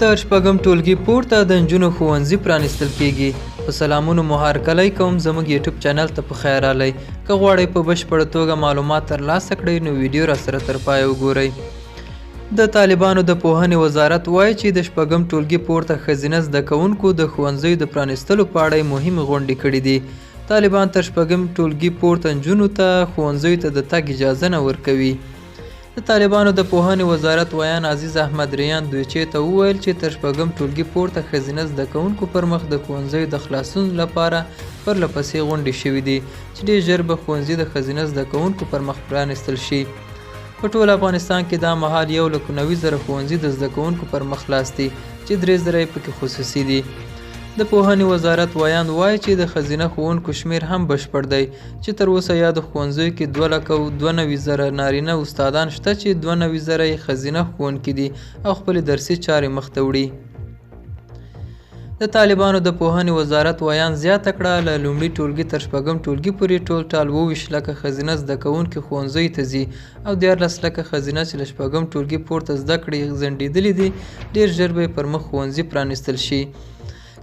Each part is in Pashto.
د شپږم ټولګي پورته د نجونو ښوونځي پرانیستل کیږي. په سلامونو مو هرکلی کوم. زموږ یوټیوب چینل ته په خیر راغلی. که غواړئ په بشپړه توګه معلومات ترلاسه کړئ نو ویډیو راسره تر پایه وګورئ. د طالبانو د پوهنې وزارت وایي چې د شپږم ټولګي پورته ښځینه زده کوونکو د ښوونځیو د پرانیستلو په اړه مهمې غونډې کړې دي. طالبان تر شپږم ټولګي پورته نجونو ته ښوونځیو ته د تګ اجازه نه ورکوي. د طالبانو د پوهنې وزارت ویان عزیز احمد ریان دویچې ته وویل چې تر شپږم ټولګي پورته ښځینه زده کوونکو پر مخ د ښوونځیو د خلاصون لپاره پرله پسې غونډې شوې دي چې ډېر ژر به ښوونځي د ښځینه زده کوونکو پر مخ پرانیستل شي. په ټول افغانستان کې دا مهال 190,000 ښوونځي د زده کوونکو پر مخ خلاص دي چې 3,000 یې پکې خصوصي دي. د پوهنې وزارت ویان وایي چې د ښځینه ښوونکو شمیر هم بشپړ دی چې تر اوسه یادو ښوونځیو کې 2,92,000 نارینه استادان شته چې 92,000 یې ښځینه ښوونکي دي او خپلې درسي چارې مخته وړي. د طالبانو د پوهنې وزارت ویان زیاته کړه له لومړي ټولګي تر شپږم ټولګي پورې ټول 22 لکه ښځینه زده کوونکي ښوونځیو ته ځي او 14 لکه ښځینه چې له شپږم ټولګي پورته زده کړې ځنډېدلي دي ډېر ژر به یې پر مخ ښوونځي پرانیستل شي.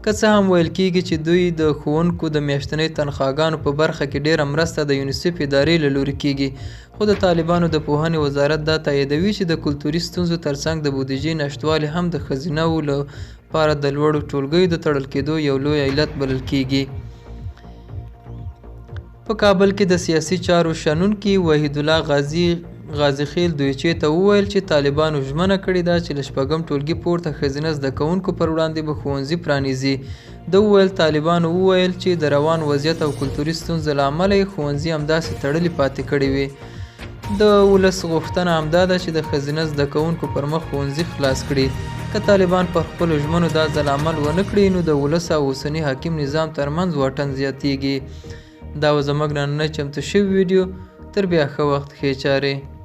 که څه هم ویل کېږي چې دوی د ښوونکو د میاشتنۍ تنخواګانو په برخه کې ډېره مرسته د یونیسف ادارې له لوري کېږي، خو د طالبانو د پوهنې وزارت دا تاییدوي چې د کلتوري ستونزو ترڅنګ د بودیجې نشتوالی هم د ښځینه‌وو لپاره د لوړو ټولګیو د تړل کېدو یو لوی علت بلل کېږي. په کابل کې د سیاسي چارو شنونکي وحید الله غازي خیل دویچې ته وویل چې طالبانو ژمنه کړې ده چې له شپږم ټولګي پورته ښځینه زده کوونکو پر وړاندې به ښوونځي پرانیزي. ده وویل طالبانو وویل چې د روان وضعیت او کلتوري ستونزو له امله یې ښوونځي همداسې تړلي پاتې کړي وي. د ولس غوښتنه همدا ده چې د ښځینه زده کوونکو پر مخ ښوونځي خلاص کړي. که طالبان پر خپلو ژمنو دا ځل عمل ونه کړي نو د ولس او اوسني حاکم نظام ترمنځ واټن زیاتیږي. دا و زموږ نننی چمتو شوی ویډیو. تر بیا ښه وخت ښې چارې.